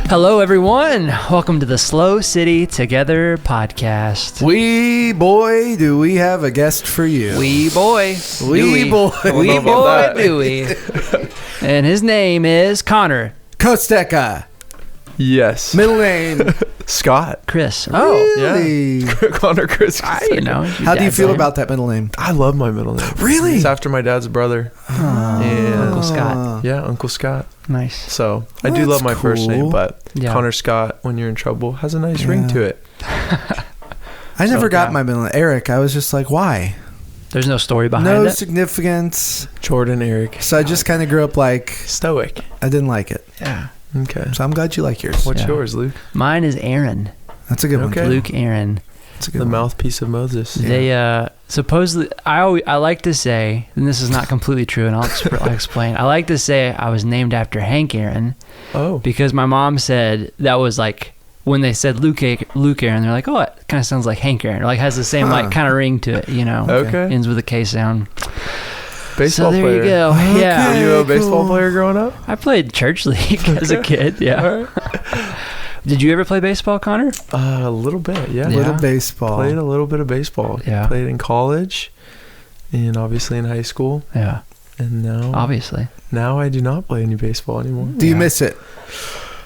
Hello, everyone. Welcome to the SLO City Together Podcast. Wee boy, do we have a guest for you? Wee boy. Wee boy. Wee boy, do we? And his name is Connor. Kostecka. Yes. Middle name. Scott. Chris. Really? Yeah. Connor Chris. How do you feel about that middle name? I love my middle name. Really? It's after my dad's brother. And Uncle Scott. Yeah, Uncle Scott. Nice. So I do love my first name, but Yeah. Connor Scott, when you're in trouble, has a nice ring to it. I never got my middle name. Eric, I was just like, why? There's no story behind No it. significance. Jordan Eric. So I just kind of grew up like, Stoic. I didn't like it. Yeah. Okay. So I'm glad you like yours. What's Yeah. yours, Luke? Mine is Aaron. That's a good one. Okay. Luke Aaron. That's a good The one. mouthpiece of Moses. They supposedly, I like to say, and this is not completely true, and I'll explain. I like to say I was named after Hank Aaron Oh. because my mom said that was like when they said Luke Aaron, they're like, oh, it kind of sounds like Hank Aaron, like has the same like kind of ring to it, you know? Okay. Ends with a K sound. Baseball So there player. you go. Okay. Yeah, Were you a baseball cool. player growing up? I played church league as a kid. Yeah. All right. Did you ever play baseball, Connor? A little bit, yeah. Yeah. Little baseball. Played a little bit of baseball. Yeah. Played in college and obviously in high school. Yeah, And obviously. now I do not play any baseball anymore. Do you Yeah. miss it?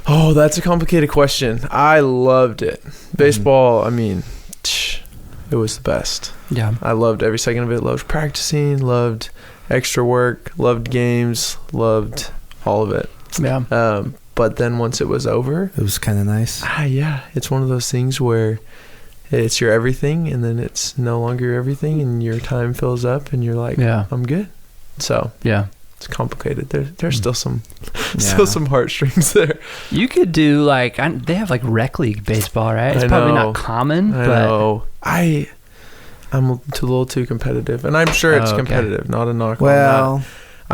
Oh, that's a complicated question. I loved it. Baseball, I mean, it was the best. Yeah. I loved every second of it. Loved practicing, loved extra work, loved games, loved all of it. Yeah. But then once it was over, It was kind of nice. yeah, it's one of those things where it's your everything and then it's no longer your everything and your time fills up and you're like, Yeah. I'm good. So Yeah. it's complicated. There's still some Yeah. heartstrings there. You could do like they have like rec league baseball, right? It's I probably know. not common, I but know. I'm a little too competitive, and I'm sure it's Oh, okay. competitive. Not a knock on Well, that.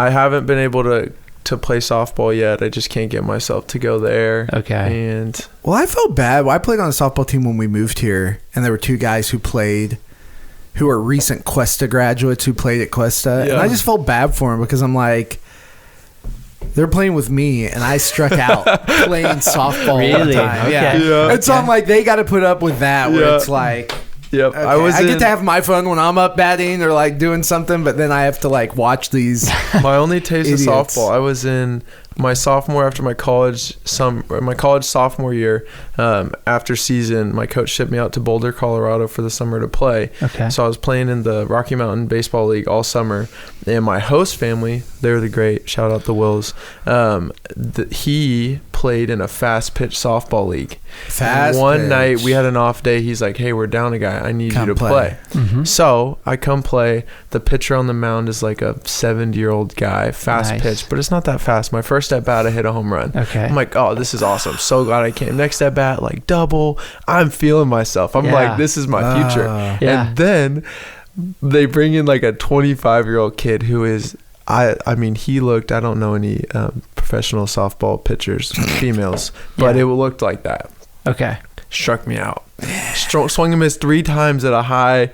I haven't been able to play softball yet. I just can't get myself to go there. okay. And I felt bad. Well, I played on a softball team when we moved here, and there were two guys who are recent Cuesta graduates who played at Cuesta, and Yeah. I just felt bad for them because I'm like, they're playing with me, and I struck out playing softball all Really? the time. Okay. Yeah. And so I'm like, they got to put up with that, where Yeah. it's like, yep, okay, I get to have my fun when I'm up batting or like doing something, but then I have to like watch these. my only taste Idiots. of softball. I was in my sophomore after my college sophomore year. After season, my coach shipped me out to Boulder, Colorado for the summer to play. Okay. So I was playing in the Rocky Mountain Baseball League all summer, and my host family, they're the great, shout out the Wills. He played in a fast pitch softball league. One night we had an off day. He's like, "Hey, we're down a guy. I need Come you to play." play." Mhm. So I come play. The pitcher on the mound is like a 70-year-old guy, fast Nice. pitch, but it's not that fast. My first at bat, I hit a home run. Okay. I'm like, oh, this is awesome. So glad I came. Next at bat, like double. I'm feeling myself. I'm Yeah. like, this is my future. Yeah. And then they bring in like a 25-year-old kid who is, I mean, he looked, I don't know any professional softball pitchers, females, but Yeah. it looked like that. Okay. Struck me out. Swung and missed 3 times at a high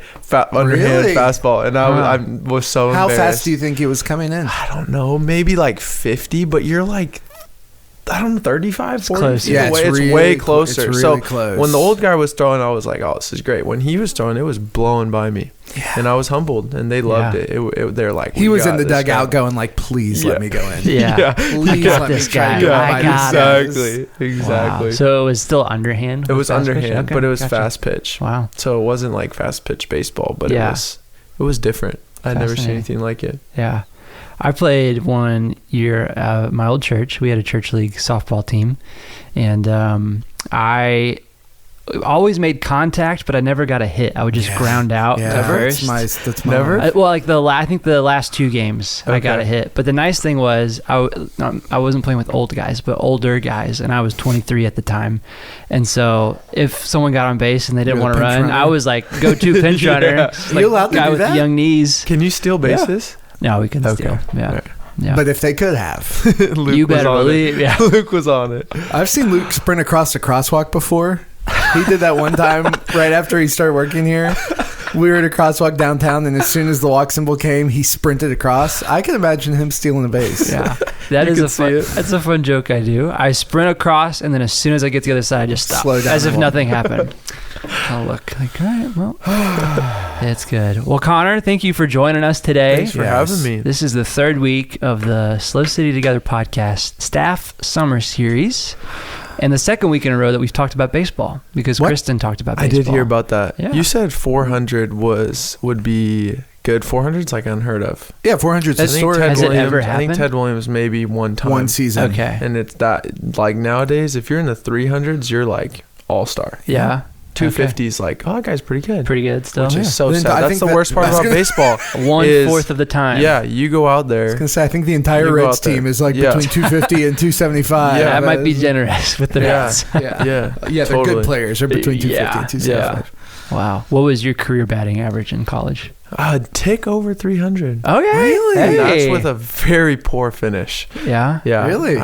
underhand Really? fastball, and I was so How embarrassed. fast do you think it was coming in? I don't know, maybe like 50, but you're like, I don't know, 35, 40. close. Yeah, It's it's really way closer. it's So really close. when the old guy was throwing, I was like, oh, this is great. When he was throwing, it was blowing by me. Yeah. And I was humbled, and they loved Yeah. it. They're like, He "We was in got the this dugout guy." going like, please let Yeah. me go in. Yeah. Please got let this me try guy. to go I by got these it. guys. Exactly. Wow. So it was still underhand? It was Fast pitch? underhand, Okay, but it was gotcha. fast pitch. Wow. So it wasn't like fast pitch baseball, but Yeah. it was different. I'd never seen Fascinating. anything like it. Yeah. I played one year at my old church. We had a church league softball team. And I always made contact, but I never got a hit. I would just ground out Yeah, at first. that's my Never? Well, like I think the last 2 games I got a Okay. hit. But the nice thing was I wasn't playing with old guys, but older guys, and I was 23 at the time. And so if someone got on base and they didn't You're want the to pinch run, runner? I was like go-to pinch Yeah. runner. Are Just you like allowed to guy do with that? young knees. Can you steal bases? No, we can Okay. steal. Yeah. Right. Yeah. But if they could have. Luke You was better on believe. it. Yeah. Luke was on it. I've seen Luke sprint across a crosswalk before. He did that one time right after he started working here. We were at a crosswalk downtown, and as soon as the walk symbol came, he sprinted across. I can imagine him stealing a base. Yeah, that's a fun joke I do. I sprint across, and then as soon as I get to the other side, I just stop, Slow down as if the walk. nothing happened. I'll look like, all right, well, it's good. Well, Connor, thank you for joining us today. Thanks for having me. This is the third week of the SLO City Together Podcast Staff Summer Series. And the second week in a row that we've talked about baseball, because Kristen talked about baseball. I did hear about that. Yeah. You said 400 would be good. 400's like unheard of. Yeah, 400's I think historic. Has it Williams, ever I think happened? Ted Williams maybe one time. One season. Okay. And it's that, like nowadays, if you're in the 300s, you're like all-star. Yeah. 250 is like, oh, that guy's pretty good. Pretty good still. Which is so Then sad. I That's think the that- worst part I was about gonna- baseball. 1/4 of the time. Yeah, you go out I was there. going to say, I think the entire You go Reds out there. team is like Yeah. between 250 and 275. Yeah, That might be generous with the Yeah. Reds. Yeah, Yeah, they're totally. good players. They're between 250 Yeah. and 275. Wow. What was your career batting average in college? Tick over 300. Okay. Really? And that's Hey. with a very poor finish. Yeah. Yeah. Really?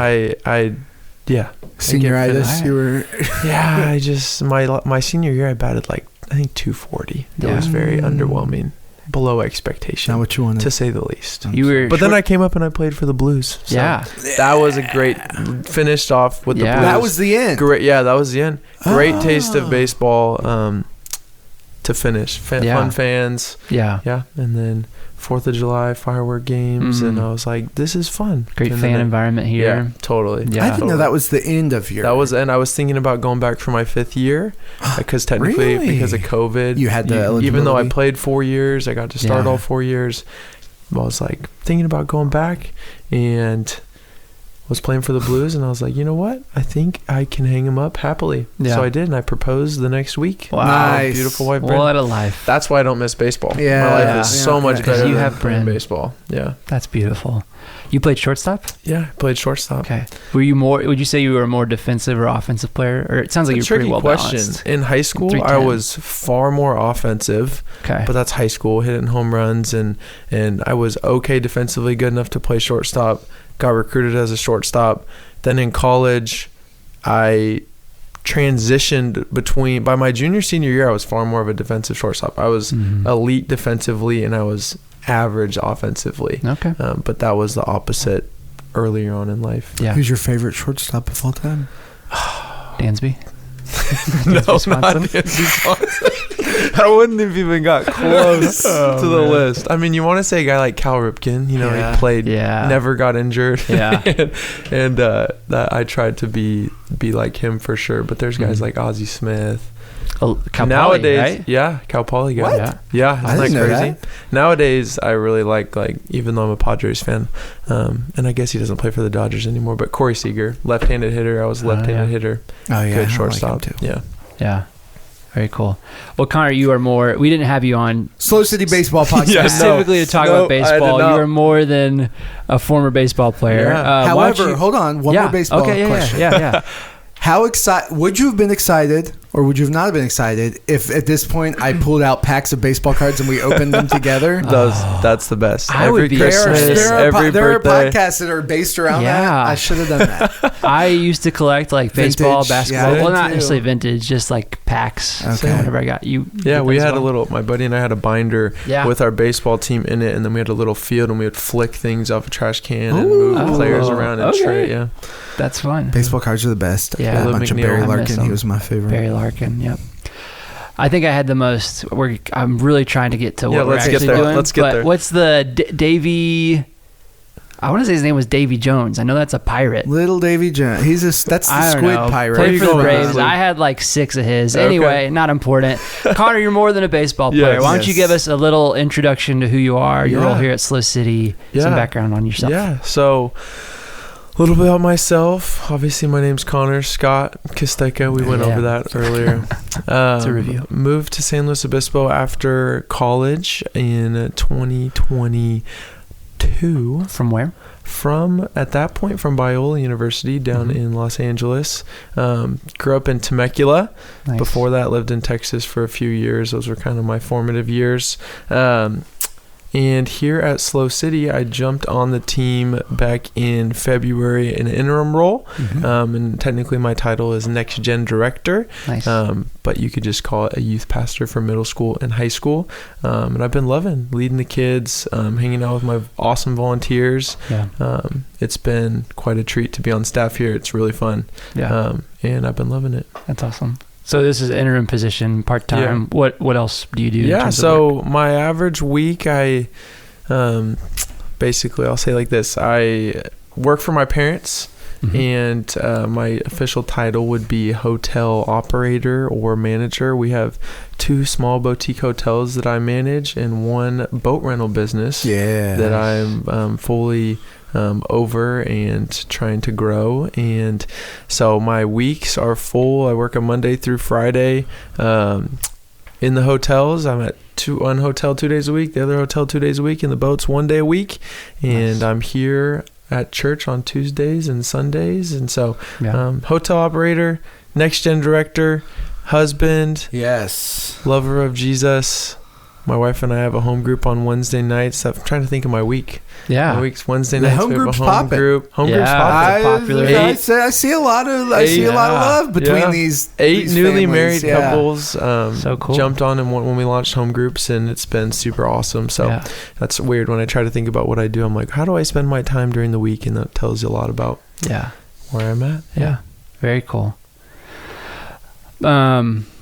Yeah. Senioritis, you were. Yeah, I just, my senior year, I batted like, I think 240. It Yeah. was very underwhelming. Below expectation. Not what you wanted. To say the least. You were But then I came up and I played for the Blues. So Yeah. that was a great, finished off with the Yeah. Blues. That was the end. Great. Yeah, that was the end. Great Oh. taste of baseball to finish. Yeah. Fun fans. Yeah. Yeah. And then 4th of July firework games. And Mhm. I was like, this is fun. Great And fan then environment Yeah, here. totally. Yeah. I didn't know that was the end of your. That was, and I was thinking about going back for my 5th year because technically, Really? because of COVID, You had the even though I eligibility. played 4 years, I got to start Yeah. all 4 years. I was like thinking about going back and was playing for the Blues, and I was like, you know what? I think I can hang him up happily. Yeah. So I did, and I proposed the next week. Wow. Nice. Beautiful white Bryn. What a life. That's why I don't miss baseball. Yeah. My life Yeah. is so much Yeah. better You than have playing Bryn. baseball. Yeah. That's beautiful. You played shortstop? Yeah. I played shortstop. Okay. Were you more? Would you say you were a more defensive or offensive player? Or it sounds like A you're pretty tricky well question. balanced. In high school, I 310. was far more offensive. Okay. But that's high school, hitting home runs, and I was okay defensively, good enough to play shortstop. Got recruited as a shortstop. Then in college, I transitioned between. By my senior year, I was far more of a defensive shortstop. I was Mhm. elite defensively, and I was average offensively. Okay. But that was the opposite earlier on in life. Yeah. Who's your favorite shortstop of all time? Dansby? No, Wisconsin? not Dansby Swanson. I wouldn't have even got close to the list. I mean, you want to say a guy like Cal Ripken, you know, Yeah. he played, Yeah. never got injured. Yeah. and that I tried to be like him for sure. But there's guys Mhm. like Ozzie Smith. Oh, Cal Poly, Nowadays, right? yeah, Cal Poly guy. What? Yeah. Yeah, I isn't didn't that know crazy? that. Nowadays, I really like even though I'm a Padres fan, and I guess he doesn't play for the Dodgers anymore. But Corey Seager, left-handed hitter. I was a left-handed yeah. hitter. Oh yeah, Good I shortstop. like him too. Yeah. Yeah. Very cool. Well, Connor, you are more. We didn't have you on SLO City Baseball Podcast. Yeah, specifically to talk No, about I did baseball. You not. are more than a former baseball player. Yeah. Why don't However, you- hold on, one yeah. more baseball okay, yeah, question. Yeah. How excited would you have been excited, or would you have not been excited if at this point I pulled out packs of baseball cards and we opened them together? That's the best. I Every would be Christmas, excited. every there are birthday. podcasts that are based around Yeah. that. I should have done that. I used to collect like baseball, Vintage, basketball. yeah. Well, not Me too. necessarily vintage, just like packs. So Okay. whenever I got you. Yeah, did we that as had a well? little. My buddy and I had a binder Yeah. with our baseball team in it, and then we had a little field, and we would flick things off a trash can and Ooh. move players Oh, around and okay. trade. Yeah, That's fun. Baseball cards are the best. Yeah. I had a Caleb bunch of McNeil. Barry I miss Larkin. He them. was my favorite. Barry Larkin. Yep. I think I had the most. I'm really trying to get to what Yeah, we're let's get actually there. doing. Let's get but there. What's the Davy? I want to say his name was Davy Jones. I know that's a pirate. Little Davy Jones. That's the I don't squid know. pirate. Played for the going, Braves. Leslie? I had like 6 of his. Okay. Anyway, not important. Connor, you're more than a baseball player. Yes. Why don't you give us a little introduction to who you are, your Yeah. role here at SLO City, some Yeah. background on yourself. yeah. So a little bit about myself. Obviously, my name's Connor Scott Kostecka. We went Yeah. over that earlier. It's a review. Moved to San Luis Obispo after college in 2022. From where? From at that point from Biola University down Mhm. in Los Angeles. Grew up in Temecula. Nice. Before that, lived in Texas for a few years. Those were kind of my formative years. And here at SLO City, I jumped on the team back in February in an interim role. And technically my title is Next Gen Director. Nice. But you could just call it a youth pastor for middle school and high school. And I've been loving leading the kids, hanging out with my awesome volunteers. Yeah. It's been quite a treat to be on staff here. It's really fun. Yeah. And I've been loving it. That's awesome. So this is an interim position, part-time. Yeah. What else do you do? Yeah. In terms So of work? my average week, I basically, I'll say like this. I work for my parents. And my official title would be hotel operator or manager. We have 2 small boutique hotels that I manage and 1 boat rental business that I'm fully over and trying to grow. And so my weeks are full. I work on Monday through Friday in the hotels. I'm at one hotel 2 days a week, the other hotel 2 days a week, and the boats 1 day a week. And I'm here at church on Tuesdays and Sundays. And so hotel operator, Next Gen Director, husband, lover of Jesus. My wife and I have a home group on Wednesday nights. I'm trying to think of my week. Yeah. My week's Wednesday nights. Home we have group's a home popping. group. Home group's Yeah. popping. Popular. I see a lot of love between these 8 these newly families. married couples So cool. jumped on and when we launched home groups, and it's been super awesome. So that's weird. When I try to think about what I do, I'm like, how do I spend my time during the week? And that tells you a lot about where I'm at. Yeah. Very cool.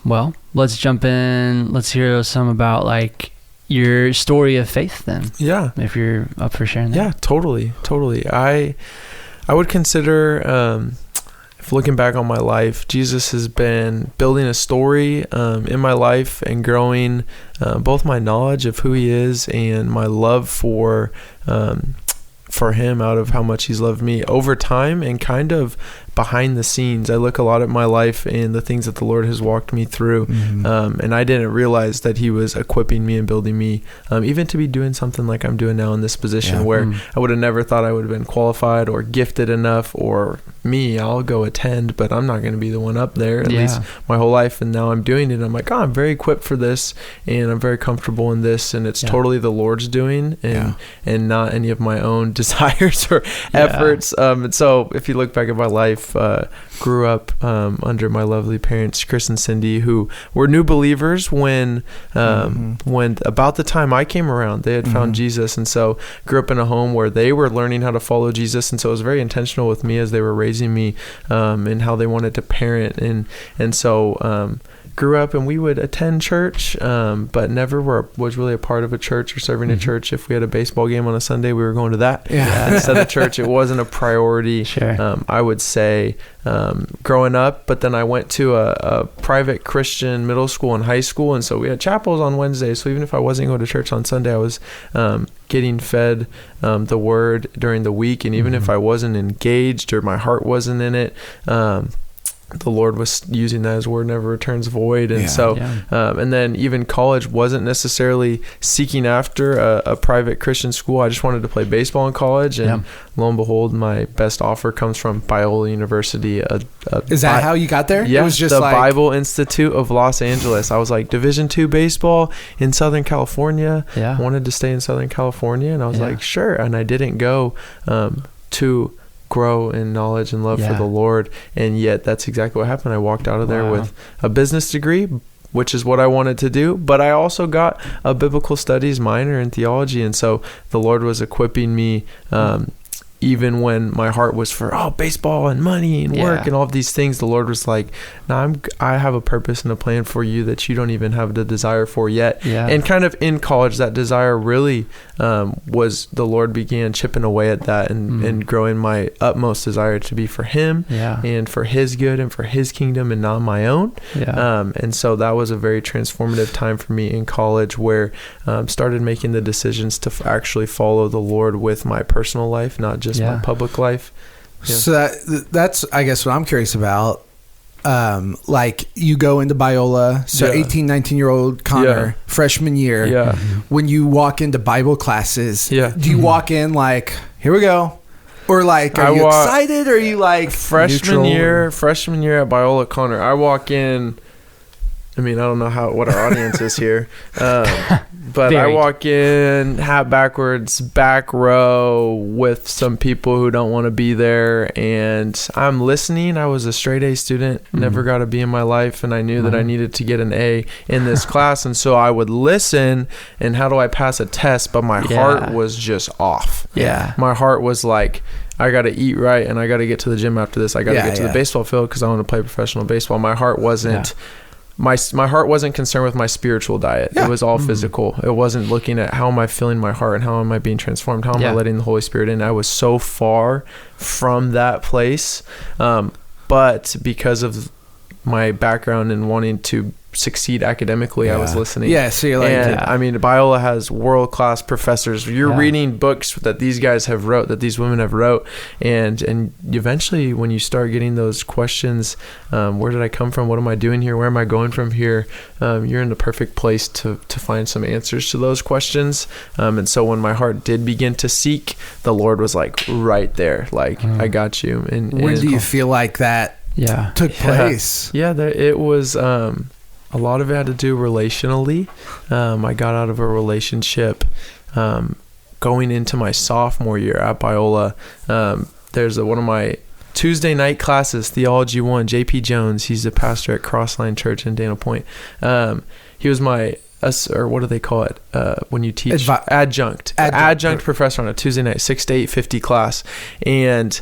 Well, let's jump in. Let's hear some about like your story of faith then. Yeah. If you're up for sharing that. Yeah, totally. I would consider, if looking back on my life, Jesus has been building a story in my life and growing both my knowledge of who he is and my love for him out of how much he's loved me over time and kind of behind the scenes. I look a lot at my life and the things that the Lord has walked me through. And I didn't realize that he was equipping me and building me, even to be doing something like I'm doing now in this position where I would have never thought I would have been qualified or gifted enough, or I'll go attend, but I'm not going to be the one up there, at least my whole life. And now I'm doing it. I'm like, I'm very equipped for this and I'm very comfortable in this. And it's totally the Lord's doing and not any of my own desires or efforts. And so if you look back at my life, grew up under my lovely parents, Chris and Cindy, who were new believers when about the time I came around. They had found Jesus, and so grew up in a home where they were learning how to follow Jesus. And so it was very intentional with me as they were raising me and how they wanted to parent. And so grew up and we would attend church, but never was really a part of a church or serving a church. If we had a baseball game on a Sunday, we were going to that instead of church. It wasn't a priority. I would say growing up, but then I went to a private Christian middle school and high school, and so we had chapels on Wednesdays. So even if I wasn't going to church on Sunday, I was getting fed the word during the week. And even if I wasn't engaged or my heart wasn't in it, the Lord was using that. His word never returns void. And and then even college wasn't necessarily seeking after a private Christian school. I just wanted to play baseball in college. And lo and behold, my best offer comes from Biola University. Is that how you got there? Yeah, it was just the like Bible Institute of Los Angeles. I was like, Division II baseball in Southern California. I wanted to stay in Southern California. And I was like, sure. And I didn't go to grow in knowledge and love for the Lord, and yet that's exactly what happened. I walked out of there with a business degree, which is what I wanted to do, but I also got a biblical studies minor in theology. And so the Lord was equipping me even when my heart was for baseball and money and work and all of these things. The Lord was like, no, I have a purpose and a plan for you that you don't even have the desire for yet. And kind of in college, that desire really was, the Lord began chipping away at that and growing my utmost desire to be for him and for his good and for his kingdom and not my own. And so that was a very transformative time for me in college, where started making the decisions to actually follow the Lord with my personal life, not just my public life. So that's I guess what I'm curious about. Like you go into Biola, so 18, 19-year-old Connor, freshman year. When you walk into Bible classes, do you walk in like, here we go? Or like, are you excited? Or are you like freshman year at Biola, Connor, I walk in, I mean, I don't know what our audience is here. But I walk in, hat backwards, back row with some people who don't want to be there. And I'm listening. I was a straight A student, never got a B in my life. And I knew that I needed to get an A in this class. And so I would listen. And how do I pass a test? But my heart was just off. Yeah. My heart was like, I got to eat right. And I got to get to the gym after this. I got to get to the baseball field because I want to play professional baseball. My heart wasn't... My heart wasn't concerned with my spiritual diet. It was all physical. It wasn't looking at how am I feeling my heart and how am I being transformed? How am I letting the Holy Spirit in? I was so far from that place. But because of my background and wanting to succeed academically, I was listening. Yeah, so you're like, I mean, Biola has world-class professors. You're reading books that these guys have wrote, that these women have wrote, and eventually when you start getting those questions, where did I come from? What am I doing here? Where am I going from here? You're in the perfect place to find some answers to those questions. And so when my heart did begin to seek, the Lord was like right there, like, I got you. And when do you feel like that took place? It was... a lot of it had to do relationally. I got out of a relationship going into my sophomore year at Biola. There's one of my Tuesday night classes, Theology 1, JP Jones. He's a pastor at Crossline Church in Dana Point. He was my, or what do they call it when you teach? Adjunct professor on a Tuesday night, 6 to 8:50 class. And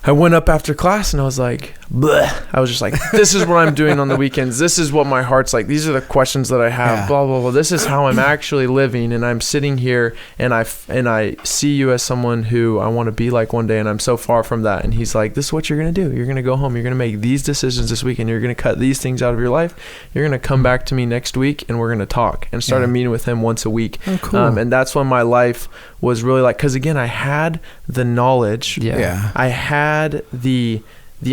I went up after class and I was like, bleh. I was just like, this is what I'm doing on the weekends. This is what my heart's like. These are the questions that I have, blah, blah, blah. This is how I'm actually living. And I'm sitting here and I see you as someone who I want to be like one day. And I'm so far from that. And he's like, this is what you're going to do. You're going to go home. You're going to make these decisions this weekend. You're going to cut these things out of your life. You're going to come back to me next week and we're going to talk. And started meeting with him once a week. Oh, cool. And that's when my life was really like, because again, I had the knowledge. I had the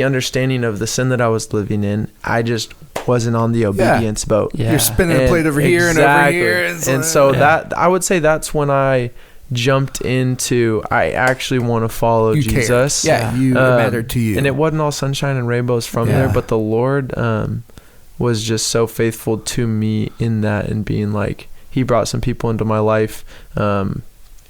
understanding of the sin that I was living in. I just wasn't on the obedience boat. You're spinning a plate over here and over here. And so that, I would say that's when I jumped into, I actually want to follow Jesus. You mattered to you. And it wasn't all sunshine and rainbows from there, but the Lord was just so faithful to me in that, and being like, he brought some people into my life.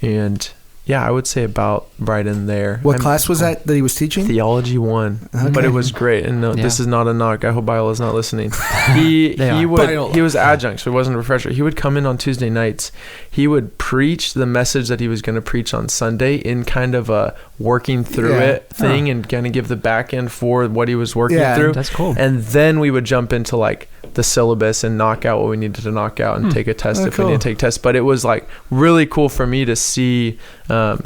And yeah, I would say about right in there. What class was that he was teaching? Theology 1. Okay. But it was great. And no, this is not a knock. I hope Biola's not listening. He was adjunct, so he wasn't a refresher. He would come in on Tuesday nights. He would preach the message that he was going to preach on Sunday in kind of a working through it thing, and kind of give the back end for what he was working through. That's cool. And then we would jump into like the syllabus and knock out what we needed to knock out and take a test we need to take tests. But it was like really cool for me to see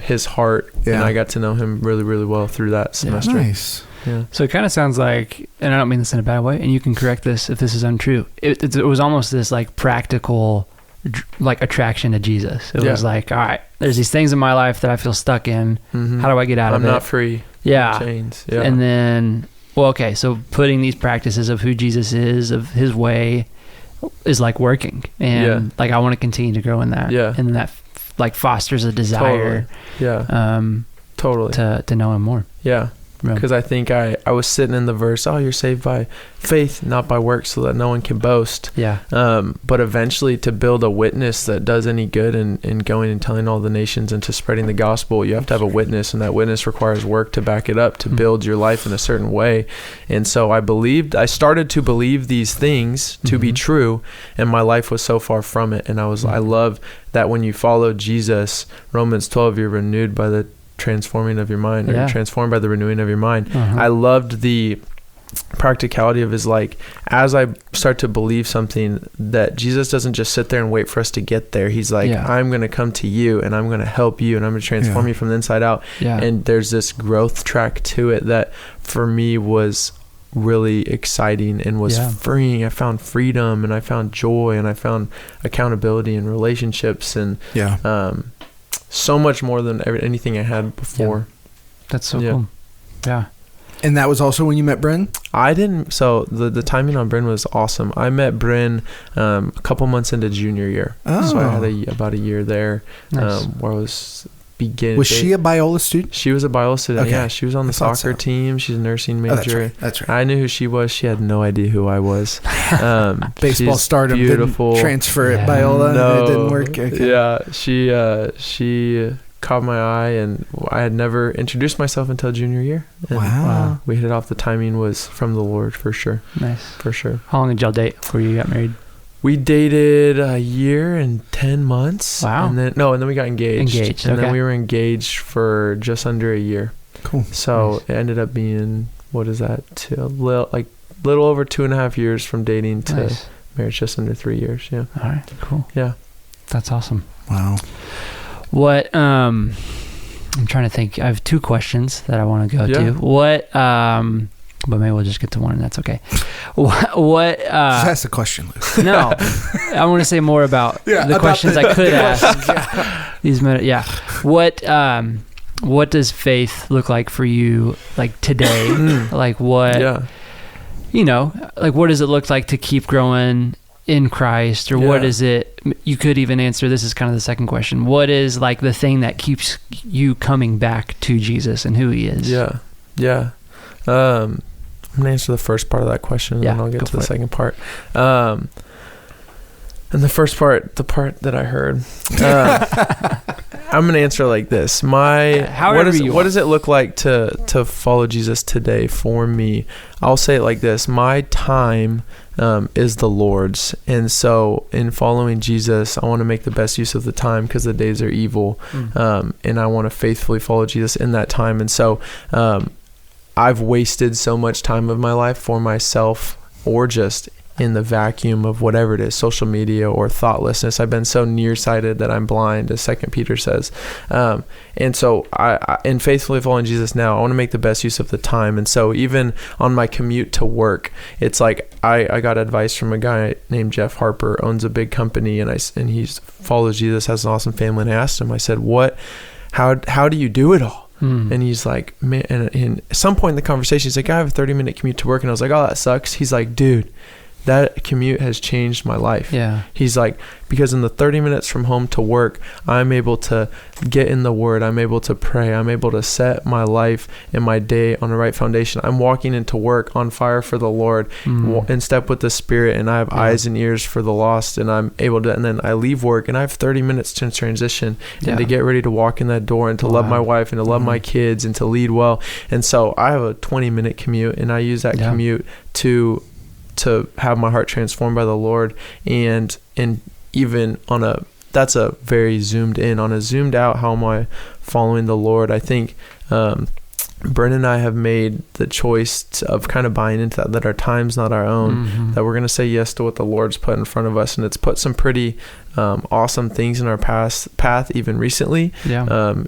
his heart, and I got to know him really, really well through that semester. Nice. Yeah. So it kind of sounds like, and I don't mean this in a bad way, and you can correct this if this is untrue, it was almost this like practical like attraction to Jesus. It was like, all right, there's these things in my life that I feel stuck in. How do I get out of it? I'm not free. Chains. And then, well, okay, so putting these practices of who Jesus is, of his way, is like working. And like, I want to continue to grow in that. And then that like fosters a desire totally to know him more. Because I think I was sitting in the verse, you're saved by faith, not by works, so that no one can boast. But eventually, to build a witness that does any good in going and telling all the nations and to spreading the gospel, you have to have a witness, and that witness requires work to back it up, to build your life in a certain way. And so I started to believe these things to be true, and my life was so far from it. And I love that when you follow Jesus, Romans 12, you're renewed by the transforming of your mind, or transformed by the renewing of your mind. I loved the practicality of his, like, as I start to believe something, that Jesus doesn't just sit there and wait for us to get there. He's like, I'm going to come to you and I'm going to help you and I'm going to transform you from the inside out. And there's this growth track to it that for me was really exciting and was freeing. I found freedom and I found joy and I found accountability in relationships and so much more than anything I had before. That's so cool. And that was also when you met Bryn? So the timing on Bryn was awesome. I met Bryn a couple months into junior year. So I had about a year there where I was beginning. Was she a Biola student? She was a Biola student. Okay. Yeah, she was on the soccer team. She's a nursing major. That's right. I knew who she was. She had no idea who I was. Baseball stardom. Beautiful. Didn't transfer at Biola. No. It didn't work. Okay. Yeah, she caught my eye, and I had never introduced myself until junior year. And Wow. we hit it off. The timing was from the Lord, for sure. Nice. For sure. How long did y'all date before you got married? We dated a year and 10 months. Wow. And then we got engaged. And okay. then we were engaged for just under a year. Cool. So Nice. it ended up being, what is that? Little over 2.5 years from dating to Nice. marriage, just under 3 years. Yeah. All right. Cool. Yeah. That's awesome. Wow. What, I'm trying to think. I have 2 questions that I want to go Yeah. to. What, but maybe we'll just get to one and that's okay. What, Just ask the question, Luke. no, I want to say more about the questions I could ask. What does faith look like for you, like today? Like what, what does it look like to keep growing in Christ, or what is it? You could even answer, this is kind of the second question. What is like the thing that keeps you coming back to Jesus and who he is? Yeah. I'm going to answer the first part of that question, and then I'll get to the second part. And the first part, the part that I heard, I'm going to answer like this. What does it look like to follow Jesus today for me? I'll say it like this. My time is the Lord's. And so in following Jesus, I want to make the best use of the time, because the days are evil. And I want to faithfully follow Jesus in that time. And so I've wasted so much time of my life for myself, or just in the vacuum of whatever it is, social media or thoughtlessness. I've been so nearsighted that I'm blind, as 2 Peter says. And so in faithfully following Jesus now, I want to make the best use of the time. And so even on my commute to work, it's like I got advice from a guy named Jeff Harper, owns a big company, and he follows Jesus, has an awesome family. And I asked him, I said, how do you do it all? And he's like, man, and at some point in the conversation, he's like, I have a 30-minute commute to work. And I was like, oh, that sucks. He's like, dude, that commute has changed my life. Yeah. He's like, because in the 30 minutes from home to work, I'm able to get in the Word. I'm able to pray. I'm able to set my life and my day on the right foundation. I'm walking into work on fire for the Lord, in step with the Spirit, and I have eyes and ears for the lost, and I'm able to, and then I leave work and I have 30 minutes to transition and to get ready to walk in that door and to love my wife and to love my kids and to lead well. And so I have a 20-minute commute, and I use that commute to have my heart transformed by the Lord. And even that's a very zoomed in. On a zoomed out, how am I following the Lord? I think Brennan and I have made the choice of kind of buying into that our time's not our own, that we're going to say yes to what the Lord's put in front of us. And it's put some pretty awesome things in our path even recently.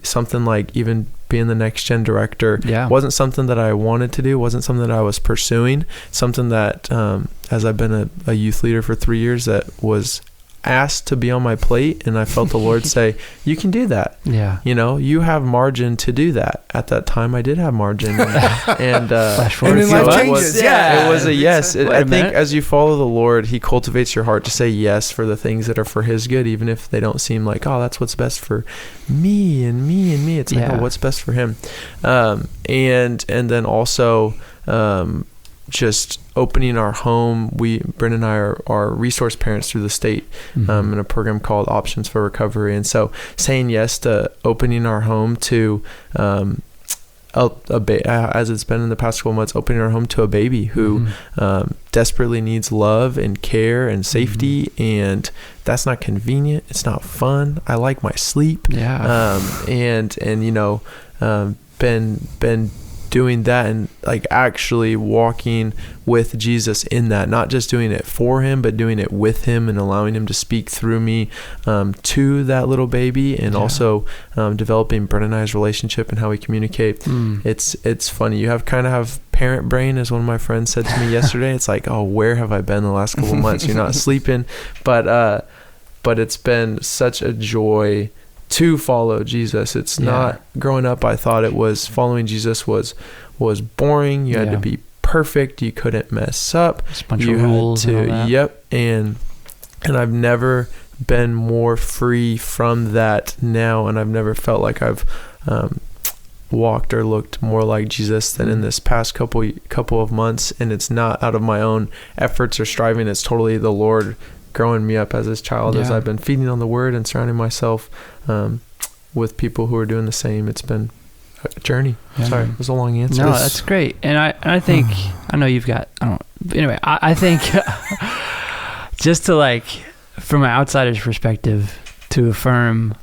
Something like even being the next gen director wasn't something that I wanted to do, wasn't something that I was pursuing, something that as I've been a youth leader for 3 years, that was asked to be on my plate, and I felt the Lord say, you can do that. You have margin to do that. At that time I did have margin, and life changes. It was a yes. I think as you follow the Lord, he cultivates your heart to say yes for the things that are for his good, even if they don't seem like, oh, that's what's best for me and me and me. It's like, oh, what's best for him. And then also just opening our home. Brendan and I are resource parents through the state in a program called Options for Recovery. And so saying yes to opening our home to as it's been in the past couple months, opening our home to a baby who desperately needs love and care and safety, and that's not convenient. It's not fun. I like my sleep. Been doing that, and like actually walking with Jesus in that, not just doing it for him, but doing it with him and allowing him to speak through me to that little baby, and also developing Brennan and I's relationship and how we communicate. It's funny. You have parent brain, as one of my friends said to me yesterday. It's like, oh, where have I been the last couple of months? You're not sleeping, but it's been such a joy to follow Jesus. It's not, growing up I thought following Jesus was boring. You had to be perfect. You couldn't mess up. Just a bunch of rules. And I've never been more free from that now, and I've never felt like I've walked or looked more like Jesus than in this past couple of months. And it's not out of my own efforts or striving. It's totally the Lord growing me up as his child, as I've been feeding on the word and surrounding myself with people who are doing the same. It's been a journey. Sorry, it was a long answer. No, that's great. And I think I know you've got anyway, I think just to like, from an outsider's perspective, to affirm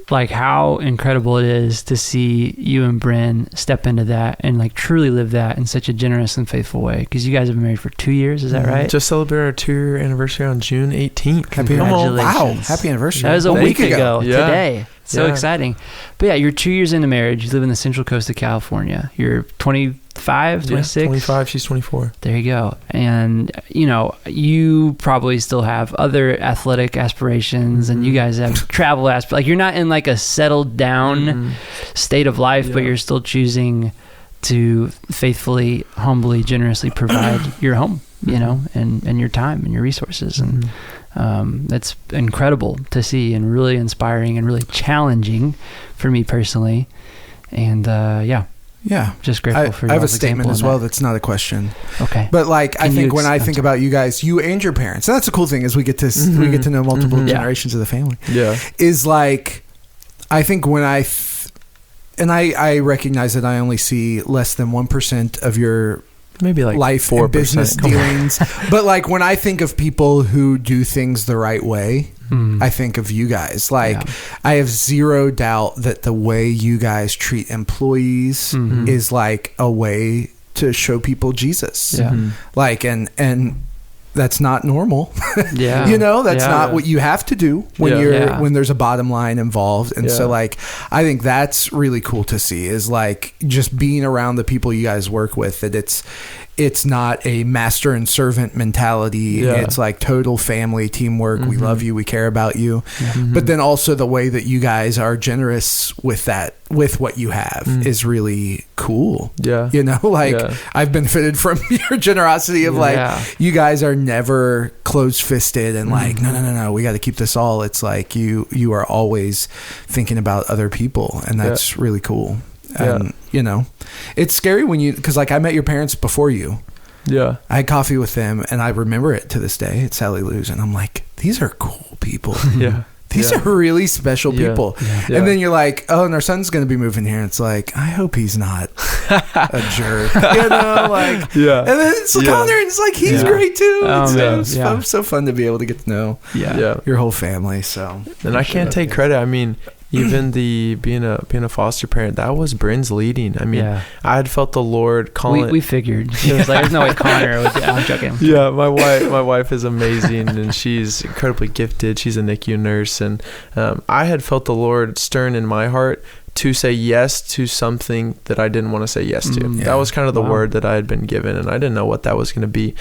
like how incredible it is to see you and Bryn step into that and like truly live that in such a generous and faithful way. Because you guys have been married for 2 years, is that right? Just celebrated our 2-year anniversary on June 18th. Congratulations. Wow, happy anniversary. That was a week ago today. So Yeah. exciting. But yeah, you're 2 years into marriage. You live in the Central Coast of California. You're 25, 26? 25, she's 24. There you go. And, you know, you probably still have other athletic aspirations and you guys have travel aspirations. Like, you're not in like a settled down state of life, but you're still choosing to faithfully, humbly, generously provide your home, you know, and your time and your resources. And that's incredible to see and really inspiring and really challenging for me personally. And just grateful for you. I have a statement as well that's not a question. Okay. But like, I think when I think about you guys, you and your parents, and that's a cool thing, is we get to know multiple generations of the family. Yeah. Is like, I think when I recognize that I only see less than 1% of your maybe like life 4%. and business dealings. But like, when I think of people who do things the right way, I think of you guys. Like, I have zero doubt that the way you guys treat employees is like a way to show people Jesus. Like, and that's not normal. You know, that's not what you have to do when when there's a bottom line involved. And so like, I think that's really cool to see, is like just being around the people you guys work with, that it's not a master and servant mentality. It's like total family teamwork. We love you. We care about you. But then also the way that you guys are generous with that, with what you have, is really cool. You know, like I've benefited from your generosity of like, you guys are never closed fisted and like, no, we got to keep this all. It's like you are always thinking about other people, and that's really cool. And you know, it's scary when because like I met your parents before you. I had coffee with them, and I remember it to this day at Sally Lou's, and I'm like, these are cool people. These are really special people. And then you're like, oh, and our son's going to be moving here. And it's like, I hope he's not a jerk. You know, like, and then it's Connor, and it's like, he's great too. It's so fun to be able to get to know your whole family. So, and I can't take credit. I mean, even being a foster parent, that was Bryn's leading. I mean, I had felt the Lord calling. We figured. It was like, there's no way Connor would. I'm joking. Yeah, my wife is amazing, and she's incredibly gifted. She's a NICU nurse, and I had felt the Lord stirring in my heart to say yes to something that I didn't want to say yes to. That was kind of the word that I had been given, and I didn't know what that was going to be.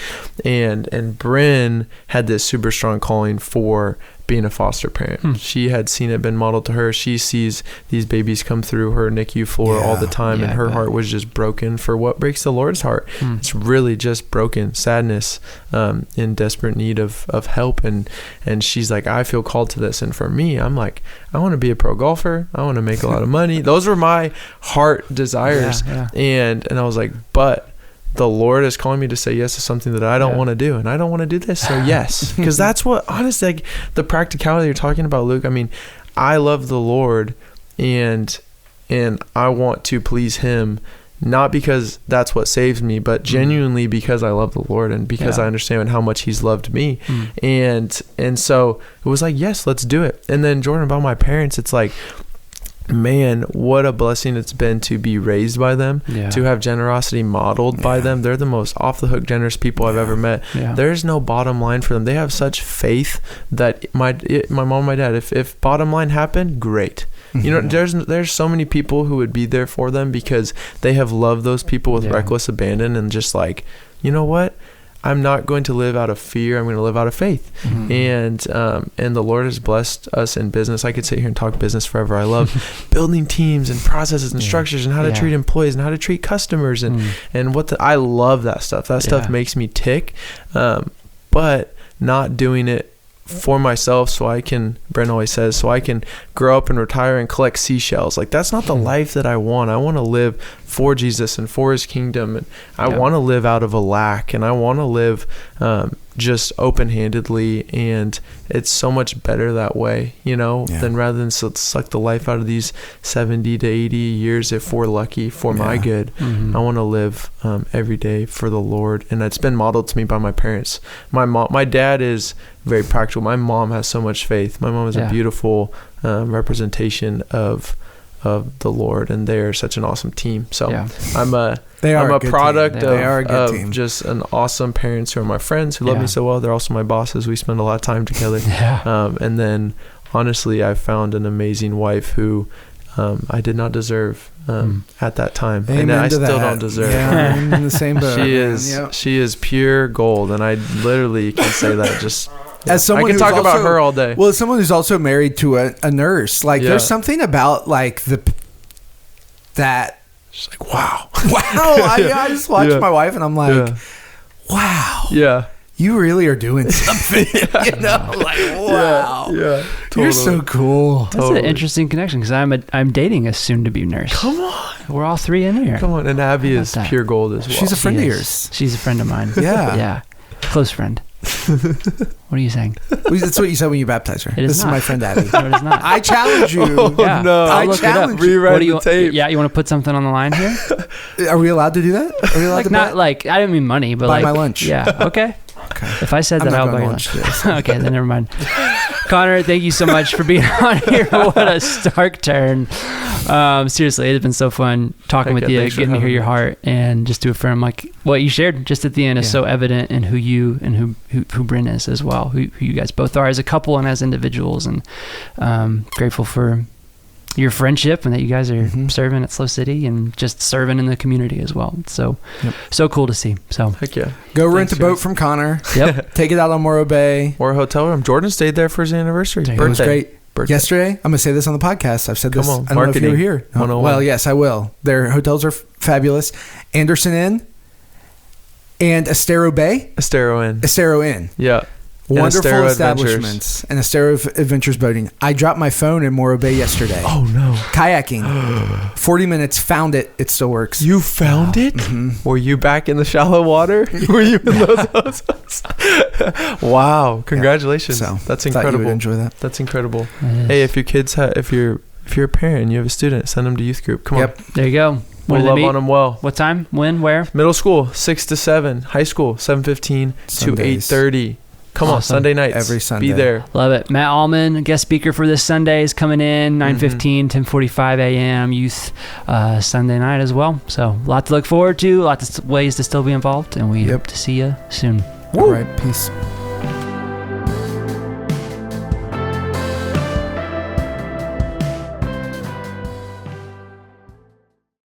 And Bryn had this super strong calling for being a foster parent. She had seen it been modeled to her. She sees these babies come through her NICU floor all the time, and her heart was just broken for what breaks the Lord's heart. It's really just broken, sadness, in desperate need of help. And she's like, I feel called to this. And for me, I'm like, I want to be a pro golfer. I want to make a lot of money. Those were my heart desires. And I was like, but the Lord is calling me to say yes to something that I don't want to do, and I don't want to do this. So yes, because that's what, honestly, like the practicality you're talking about, Luke. I mean, I love the Lord, and I want to please Him, not because that's what saves me, but genuinely because I love the Lord, and because I understand how much He's loved me. And so it was like, yes, let's do it. And then Jordan, about my parents, it's like, man, what a blessing it's been to be raised by them, to have generosity modeled by them. They're the most off the hook generous people I've ever met. There's no bottom line for them. They have such faith that my mom and my dad, if bottom line happened, great. You know, there's so many people who would be there for them because they have loved those people with reckless abandon, and just like, you know what? I'm not going to live out of fear. I'm going to live out of faith. And the Lord has blessed us in business. I could sit here and talk business forever. I love building teams and processes and structures, and how to treat employees and how to treat customers, and I love that stuff. That stuff makes me tick. But not doing it for myself, so I can, Brent always says, so I can grow up and retire and collect seashells. Like, that's not the life that I want. I want to live for Jesus and for his kingdom. And I want to live out of a lack, and I want to live just open-handedly. And it's so much better that way, than rather than suck the life out of these 70 to 80 years, if we're lucky, for my good. I want to live every day for the Lord. And it's been modeled to me by my parents. My dad is very practical. My mom has so much faith. My mom is a beautiful representation of the Lord, and they're such an awesome team. So I'm a product of just an awesome parents who are my friends, who love me so well. They're also my bosses. We spend a lot of time together. And then honestly, I found an amazing wife who I did not deserve at that time. Amen, and I still don't deserve. I'm in the same boat. She is pure gold, and I literally can say that just... As someone I can talk about her all day. Well, as someone who's also married to a nurse, like there's something about like that. She's like, wow. I just watch my wife and I'm like, wow. Yeah. You really are doing something. Like, wow. Yeah. Totally. You're so cool. That's an interesting connection, because I'm dating a soon-to-be nurse. Come on. We're all three in here. Come on. And Abby is pure gold as well. She's a friend of yours. She's a friend of mine. Yeah. Close friend. What are you saying? That's what you said when you baptized her. This is my friend Abby. No, it is not. I challenge you. No. I challenge you. Rewrite the tape. Yeah, you want to put something on the line here? Are we allowed to do that? Are we allowed to not bet? like, I didn't mean money, but buy like my lunch. Yeah. Okay. If I said I'm that, not I'll buy going your lunch lunch. today. Okay, then never mind. Connor, thank you so much for being on here. What a stark turn. Seriously, it has been so fun talking with you, getting to hear your heart, and just to affirm like what you shared just at the end is so evident in who you and who Bryn is as well, who you guys both are as a couple and as individuals, and grateful for your friendship and that you guys are serving at SLO City and just serving in the community as well. So cool to see. So heck yeah. Go rent a boat from Connor. Yep. Take it out on Morro Bay or a hotel room. Jordan stayed there for his anniversary. It was great. Yesterday, I'm going to say this on the podcast. I've said this. I don't know if you were here. Well, yes, I will. Their hotels are fabulous. Anderson Inn and Estero Bay. Estero Inn. Yeah. Wonderful establishments and Estero Adventures boating. I dropped my phone in Morro Bay yesterday. Oh no! Kayaking, 40 minutes. Found it. It still works. You found it? Mm-hmm. Were you back in the shallow water? Were you in those hotels? Wow! Congratulations. So, that's incredible. You would enjoy that. That's incredible. Hey, if your kids if you're a parent and you have a student, send them to youth group. Come on. There you go. We'll love on them well. What time? When? Where? Middle school 6 to 7. High school 7:15 to 8:30. Come on, Sunday nights. Every Sunday. Be there. Love it. Matt Allman, guest speaker for this Sunday, is coming in, 9:15, 10:45 a.m. Youth Sunday night as well. So a lot to look forward to, lots of ways to still be involved, and we hope to see you soon. All right. Peace.